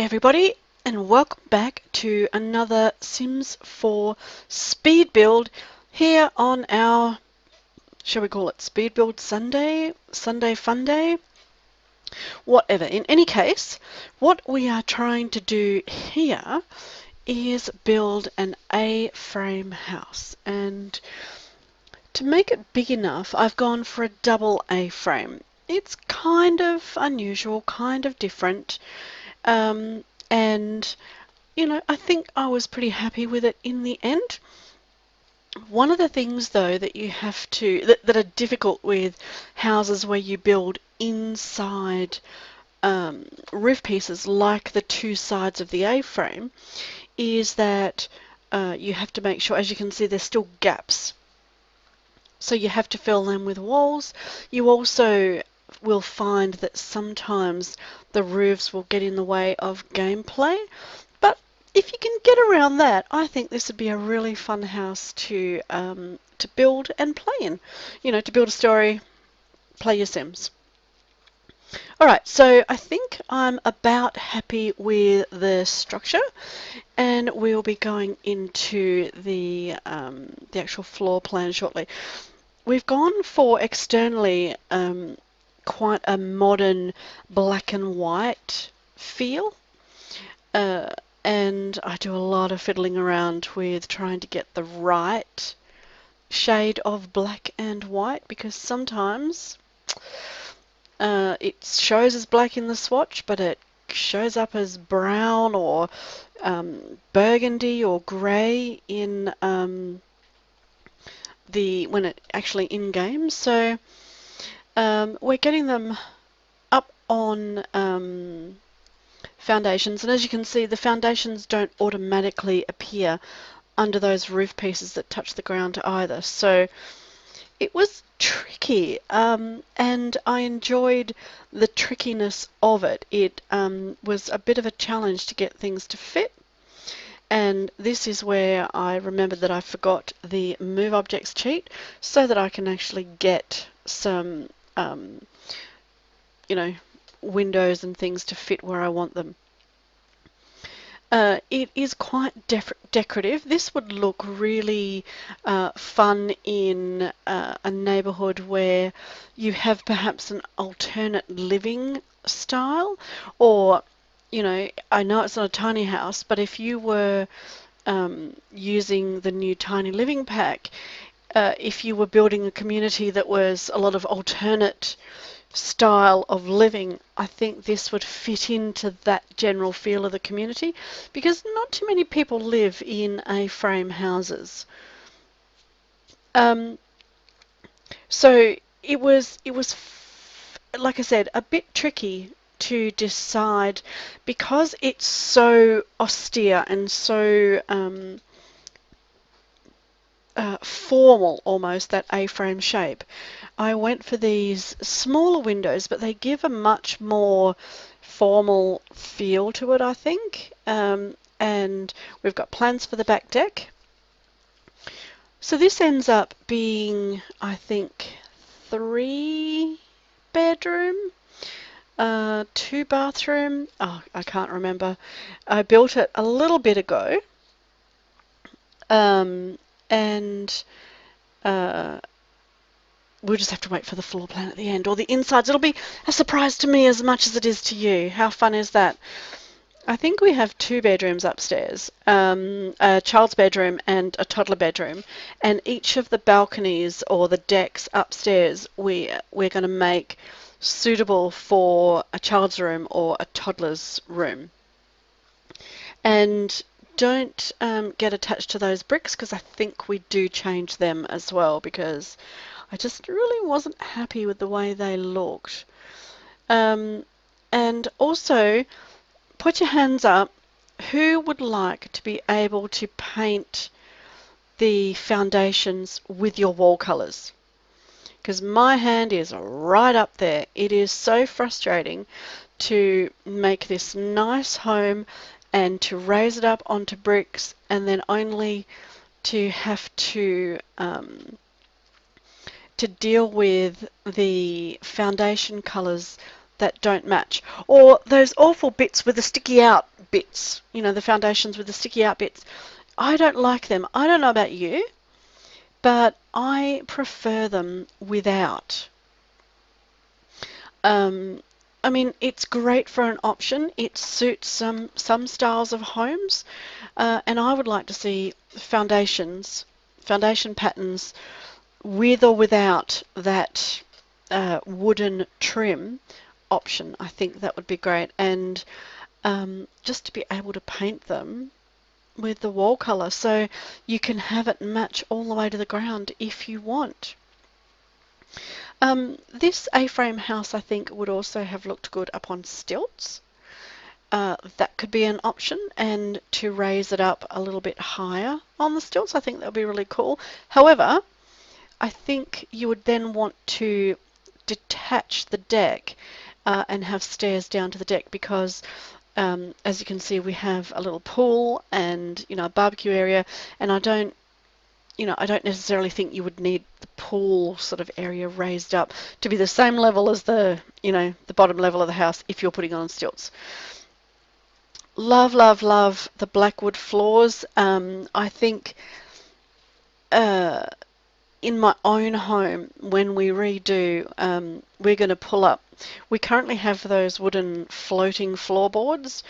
everybody, and welcome back to another Sims 4 speed build here on our, shall we call it speed build Sunday fun day, whatever. In any case, what we are trying to do here is build an A-frame house, and to make it big enough I've gone for a double A-frame. It's kind of unusual, kind of different. And you know, I think I was pretty happy with it in the end. One of the things though that you have to that are difficult with houses where you build inside roof pieces like the two sides of the A-frame is that you have to make sure, as you can see, there's still gaps. So you have to fill them with walls. You also will find that sometimes the roofs will get in the way of gameplay. But if you can get around that, I think this would be a really fun house to build and play in. You know, to build a story, play your Sims. Alright, so I think I'm about happy with the structure, and we'll be going into the actual floor plan shortly. We've gone for externally quite a modern black and white feel. And I do a lot of fiddling around with trying to get the right shade of black and white, because sometimes it shows as black in the swatch, but it shows up as brown or burgundy or grey in when it actually in game. So we're getting them up on foundations, and as you can see, the foundations don't automatically appear under those roof pieces that touch the ground either. So it was tricky, and I enjoyed the trickiness of it. It was a bit of a challenge to get things to fit, and this is where I remembered that I forgot the move objects cheat so that I can actually get some you know, windows and things to fit where I want them. It is quite decorative. This would look really fun in a neighbourhood where you have perhaps an alternate living style, or, you know, I know it's not a tiny house, but if you were using the new tiny living pack, if you were building a community that was a lot of alternate style of living, I think this would fit into that general feel of the community, because not too many people live in A-frame houses. So it was like I said, a bit tricky to decide, because it's so austere and so formal, almost, that A-frame shape. I went for these smaller windows, but they give a much more formal feel to it, I think. And we've got plans for the back deck. So this ends up being, I think, 3 bedroom, 2 bathroom. Oh, I can't remember. I built it a little bit ago. And we'll just have to wait for the floor plan at the end, or the insides. It'll be a surprise to me as much as it is to you. How fun is that? I think we have 2 bedrooms upstairs, a child's bedroom and a toddler bedroom, and each of the balconies or the decks upstairs we're going to make suitable for a child's room or a toddler's room. And don't get attached to those bricks, because I think we do change them as well, because I just really wasn't happy with the way they looked. And also, put your hands up, who would like to be able to paint the foundations with your wall colours? Because my hand is right up there. It is so frustrating to make this nice home and to raise it up onto bricks, and then only to have to deal with the foundation colours that don't match. Or those awful bits with the sticky out bits, you know, the foundations with the sticky out bits. I don't like them. I don't know about you, but I prefer them without. Um, I mean, it's great for an option. It suits some styles of homes, and I would like to see foundation patterns with or without that wooden trim option. I think that would be great, and just to be able to paint them with the wall colour so you can have it match all the way to the ground if you want. This A-frame house, I think, would also have looked good up on stilts. That could be an option, and to raise it up a little bit higher on the stilts, I think that would be really cool. However, I think you would then want to detach the deck and have stairs down to the deck because as you can see, we have a little pool and, you know, a barbecue area, and I don't necessarily think you would need the pool sort of area raised up to be the same level as the, you know, the bottom level of the house if you're putting on stilts. Love, love, love the blackwood floors. I think uh, in my own home, when we redo, we're going to pull up. We currently have those wooden floating floorboards,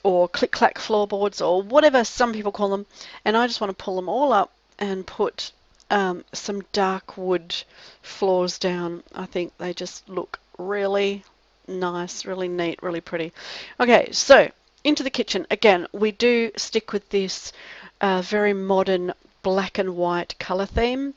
or click-clack floorboards, or whatever some people call them, and I just want to pull them all up and put some dark wood floors down. I think they just look really nice, really neat, really pretty. Okay, so into the kitchen. Again, we do stick with this very modern black and white colour theme,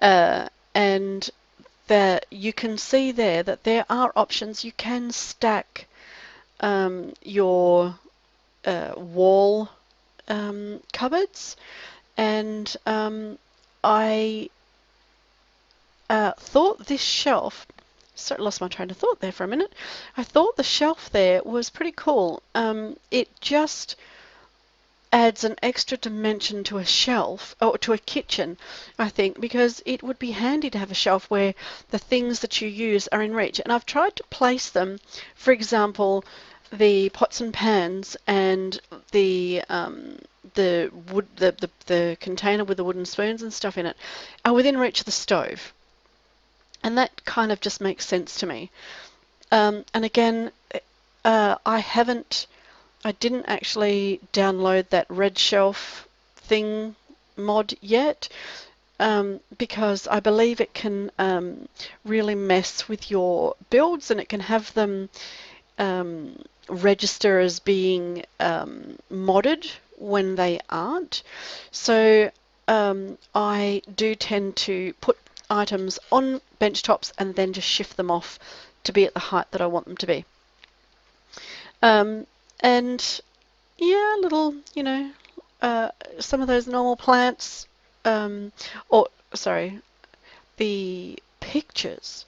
and that you can see there that there are options. You can stack your wall cupboards, and I thought this shelf, sorry, lost my train of thought there for a minute. I thought the shelf there was pretty cool. It just adds an extra dimension to a shelf or to a kitchen, I think, because it would be handy to have a shelf where the things that you use are in reach. And I've tried to place them, for example, the pots and pans and the wood, the container with the wooden spoons and stuff in it are within reach of the stove, and that kind of just makes sense to me. And again, I didn't actually download that red shelf thing mod yet, because I believe it can really mess with your builds, and it can have them register as being modded when they aren't. So I do tend to put items on bench tops and then just shift them off to be at the height that I want them to be. And yeah, little, you know, some of those normal plants, or sorry, the pictures,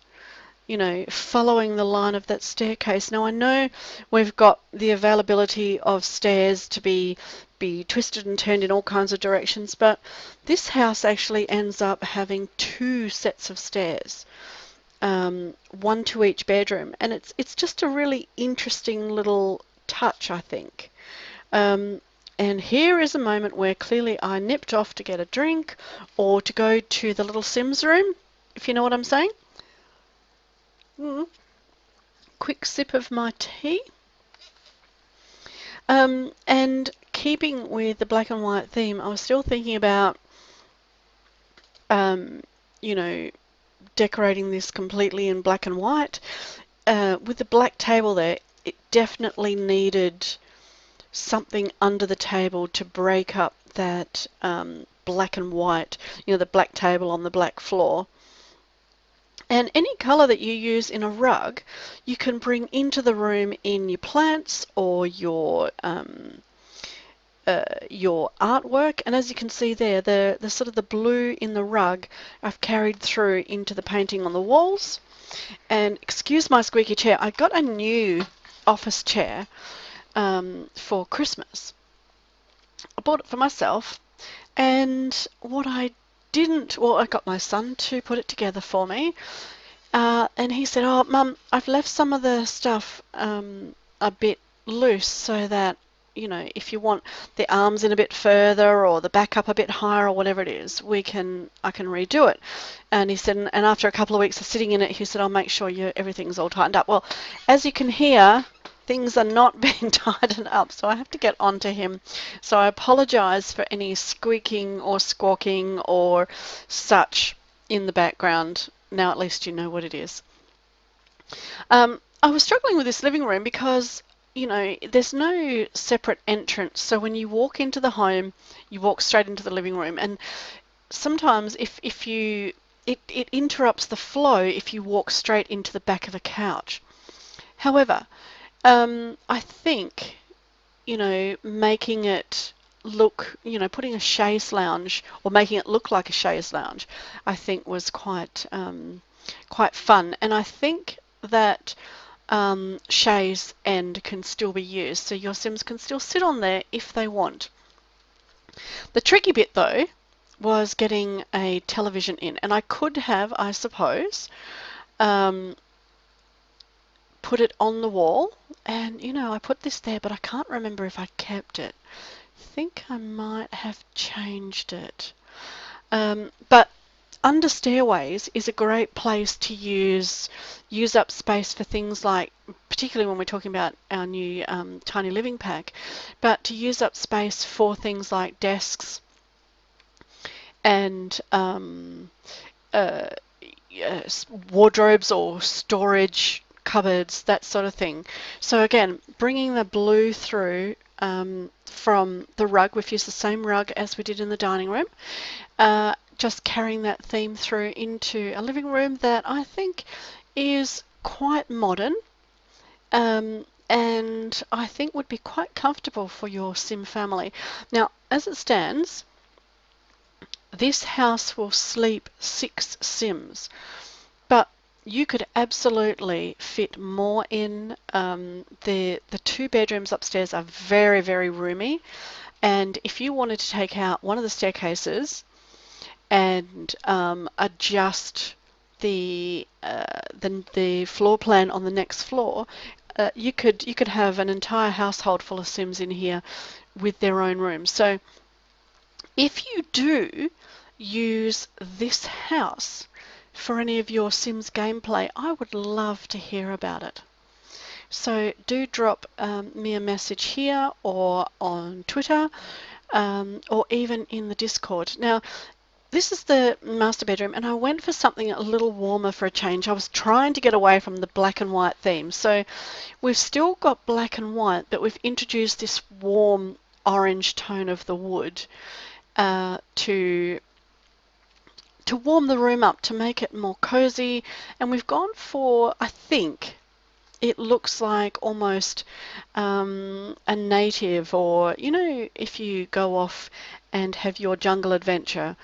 you know, following the line of that staircase. Now I know we've got the availability of stairs to be twisted and turned in all kinds of directions, but this house actually ends up having two sets of stairs, one to each bedroom, and it's just a really interesting little touch, I think. And here is a moment where clearly I nipped off to get a drink or to go to the little Sims room, if you know what I'm saying. Quick sip of my tea. And keeping with the black and white theme, I was still thinking about, you know, decorating this completely in black and white. With the black table there, it definitely needed something under the table to break up that black and white, you know, the black table on the black floor. And any colour that you use in a rug, you can bring into the room in your plants or your artwork. And as you can see there, the sort of the blue in the rug I've carried through into the painting on the walls. And excuse my squeaky chair, I got a new office chair for Christmas. I bought it for myself, and what I didn't, well, I got my son to put it together for me, And he said, "Oh, Mum, I've left some of the stuff a bit loose so that, if you want the arms in a bit further or the back up a bit higher or whatever it is, I can redo it." And he said, and after a couple of weeks of sitting in it, he said, "I'll make sure everything's all tightened up." Well, as you can hear, things are not being tightened up, so I have to get on to him. So I apologise for any squeaking or squawking or such in the background. Now at least you know what it is. I was struggling with this living room because, there's no separate entrance. So when you walk into the home, you walk straight into the living room. And sometimes it interrupts the flow if you walk straight into the back of a couch. However, I think, making it look, putting a chaise lounge or making it look like a chaise lounge, I think was quite fun. And I think that chaise end can still be used, so your Sims can still sit on there if they want. The tricky bit though was getting a television in, and I could have, I suppose, um, put it on the wall, and I put this there, but I can't remember if I kept it. I think I might have changed it. But under stairways is a great place to use up space for things like, particularly when we're talking about our new tiny living pack, but to use up space for things like desks and uh, wardrobes or storage cupboards, that sort of thing. So again, bringing the blue through from the rug, we've used the same rug as we did in the dining room, just carrying that theme through into a living room that I think is quite modern, and I think would be quite comfortable for your Sim family. Now, as it stands, this house will sleep 6 Sims, but you could absolutely fit more in. The 2 bedrooms upstairs are very, very roomy, and if you wanted to take out one of the staircases and adjust the floor plan on the next floor, you could have an entire household full of Sims in here with their own rooms. So if you do use this house for any of your Sims gameplay, I would love to hear about it. So do drop me a message here or on Twitter, or even in the Discord. Now, this is the master bedroom, and I went for something a little warmer for a change. I was trying to get away from the black and white theme. So we've still got black and white, but we've introduced this warm orange tone of the wood to warm the room up, to make it more cozy. And we've gone for, I think, it looks like almost a native, or, if you go off and have your jungle adventure,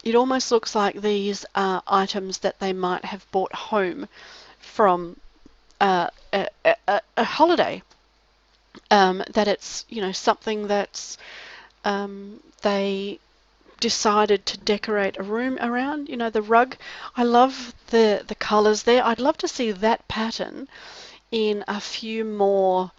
it almost looks like these are items that they might have brought home from a holiday. That it's, something that's they decided to decorate a room around. The rug, I love the colours there. I'd love to see that pattern in a few more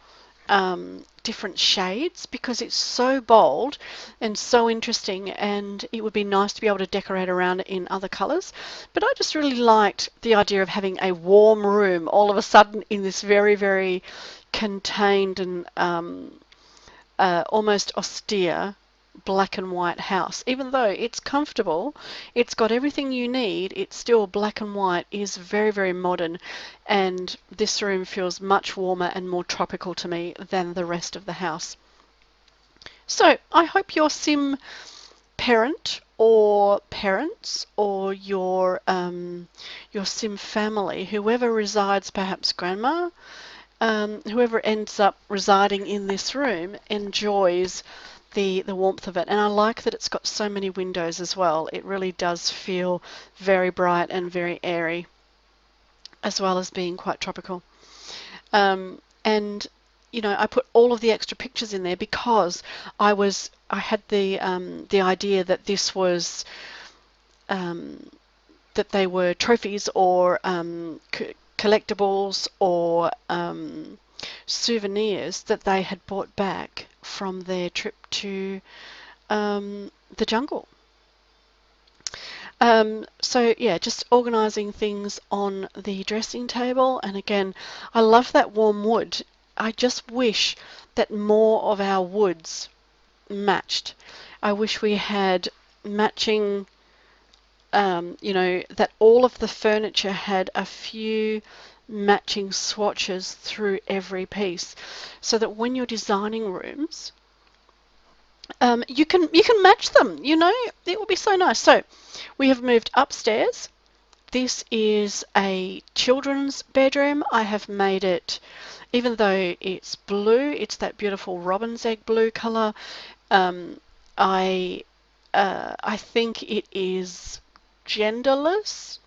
different shades, because it's so bold and so interesting, and it would be nice to be able to decorate around it in other colours. But I just really liked the idea of having a warm room all of a sudden in this very, very contained and almost austere black and white house. Even though it's comfortable, it's got everything you need, it's still black and white, is very, very modern, and this room feels much warmer and more tropical to me than the rest of the house. So I hope your Sim parent or parents, or your Sim family, whoever resides, perhaps grandma, whoever ends up residing in this room, enjoys the warmth of it. And I like that it's got so many windows as well. It really does feel very bright and very airy, as well as being quite tropical. And I put all of the extra pictures in there because I had the idea that this was that they were trophies or collectibles or souvenirs that they had brought back from their trip to the jungle. So yeah, just organising things on the dressing table. And again, I love that warm wood. I just wish that more of our woods matched. I wish we had matching, that all of the furniture had a few matching swatches through every piece, so that when you're designing rooms, you can match them. It will be so nice. So we have moved upstairs. This is a children's bedroom. I have made it, even though it's blue, it's that beautiful robin's egg blue colour. Um, I I think it is genderless,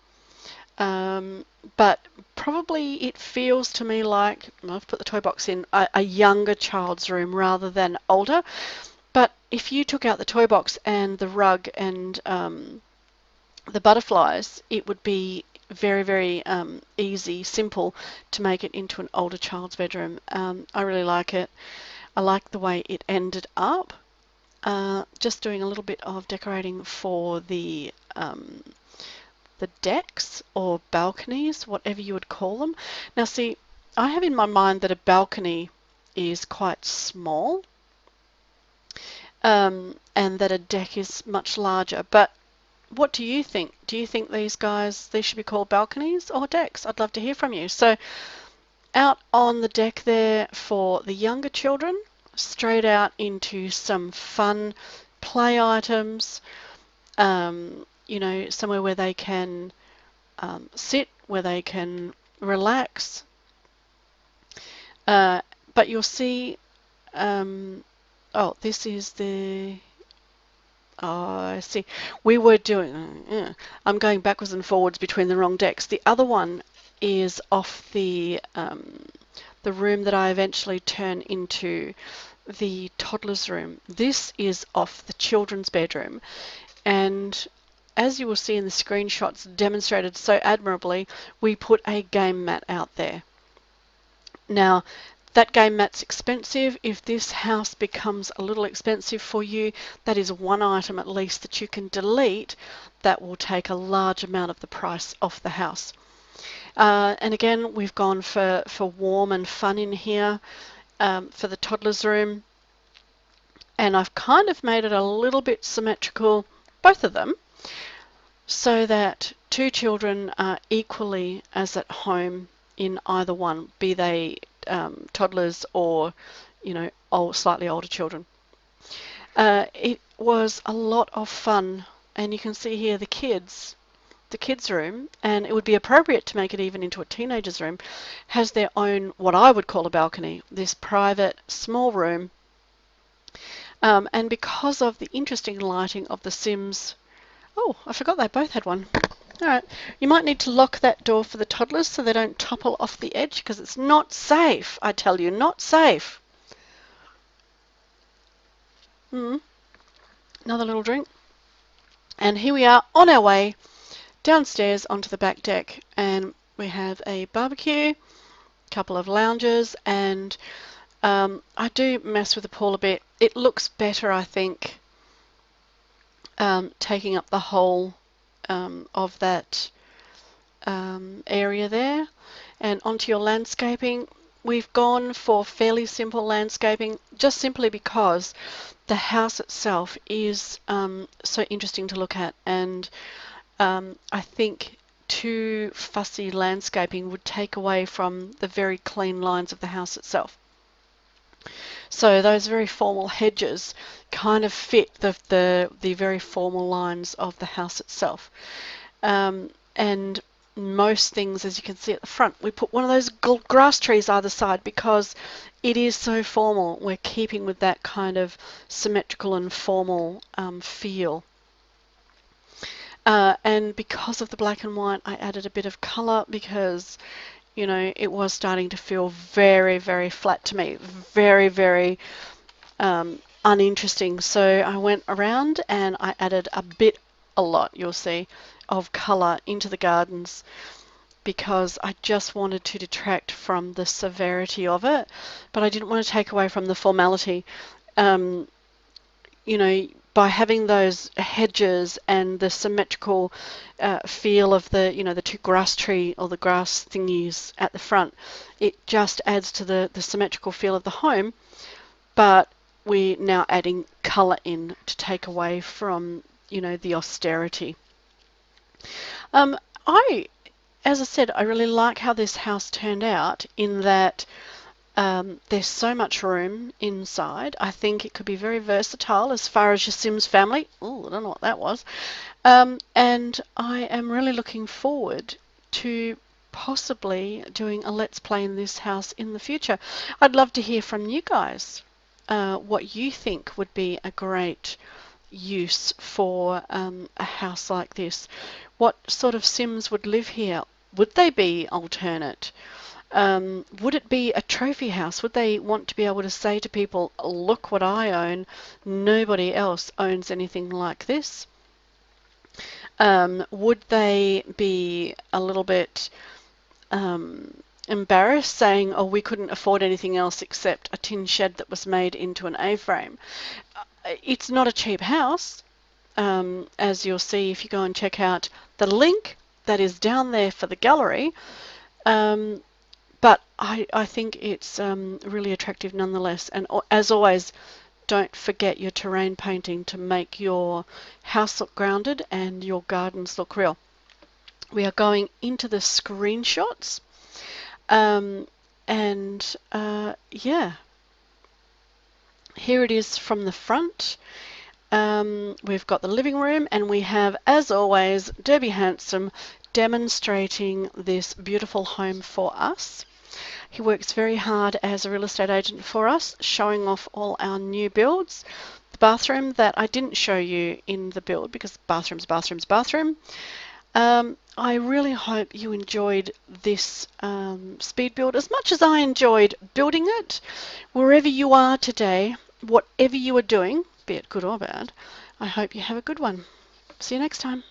but probably it feels to me like, I've put the toy box in, a younger child's room rather than older. But if you took out the toy box and the rug and the butterflies, it would be very, very easy, simple to make it into an older child's bedroom. I really like it. I like the way it ended up. Just doing a little bit of decorating for the decks or balconies, whatever you would call them. Now see, I have in my mind that a balcony is quite small, and that a deck is much larger. But what do you think? Do you think these should be called balconies or decks? I'd love to hear from you. So out on the deck there for the younger children, straight out into some fun play items, somewhere where they can sit, where they can relax. But you'll see, this is I see. We were doing, I'm going backwards and forwards between the wrong decks. The other one is off the room that I eventually turn into the toddler's room. This is off the children's bedroom. And as you will see in the screenshots demonstrated so admirably, we put a game mat out there. Now, that game mat's expensive. If this house becomes a little expensive for you, that is one item at least that you can delete that will take a large amount of the price off the house. And again, we've gone for warm and fun in here for the toddler's room. And I've kind of made it a little bit symmetrical, both of them, so that two children are equally as at home in either one, be they toddlers or, slightly older children. It was a lot of fun, and you can see here the kids' room, and it would be appropriate to make it even into a teenager's room, has their own, what I would call a balcony, this private small room. And because of the interesting lighting of the Sims, oh, I forgot they both had one. All right, you might need to lock that door for the toddlers so they don't topple off the edge, because it's not safe, I tell you, not safe. Another little drink. And here we are on our way downstairs onto the back deck, and we have a barbecue, a couple of lounges, and I do mess with the pool a bit. It looks better, I think, taking up the whole of that area there. And onto your landscaping. We've gone for fairly simple landscaping, just simply because the house itself is so interesting to look at, and I think too fussy landscaping would take away from the very clean lines of the house itself. So those very formal hedges kind of fit the very formal lines of the house itself. And most things, as you can see at the front, we put one of those grass trees either side because it is so formal. We're keeping with that kind of symmetrical and formal feel. And because of the black and white, I added a bit of colour because, it was starting to feel very, very flat to me, very, very uninteresting. So I went around and I added a lot, you'll see, of colour into the gardens because I just wanted to detract from the severity of it, but I didn't want to take away from the formality. Um, you know, by having those hedges and the symmetrical feel of the, you know, the two grass tree or the grass thingies at the front, it just adds to the symmetrical feel of the home, but we're now adding colour in to take away from, you know, the austerity. Um, I, as I said, I really like how this house turned out in that there's so much room inside. I think it could be very versatile as far as your Sims family. Oh, I don't know what that was. And I am really looking forward to possibly doing a Let's Play in this house in the future. I'd love to hear from you guys what you think would be a great use for a house like this. What sort of Sims would live here? Would they be alternate? Would it be a trophy house? Would they want to be able to say to people, look what I own, nobody else owns anything like this? Would they be a little bit embarrassed saying, oh, we couldn't afford anything else except a tin shed that was made into an A-frame? It's not a cheap house, as you'll see if you go and check out the link that is down there for the gallery. But I think it's really attractive nonetheless. And as always, don't forget your terrain painting to make your house look grounded and your gardens look real. We are going into the screenshots. Yeah, here it is from the front. We've got the living room, and we have, as always, Debbie Handsome demonstrating this beautiful home for us. He works very hard as a real estate agent for us, showing off all our new builds. The bathroom that I didn't show you in the build because bathroom. I really hope you enjoyed this speed build as much as I enjoyed building it. Wherever you are today, whatever you are doing, be it good or bad, I hope you have a good one. See you next time.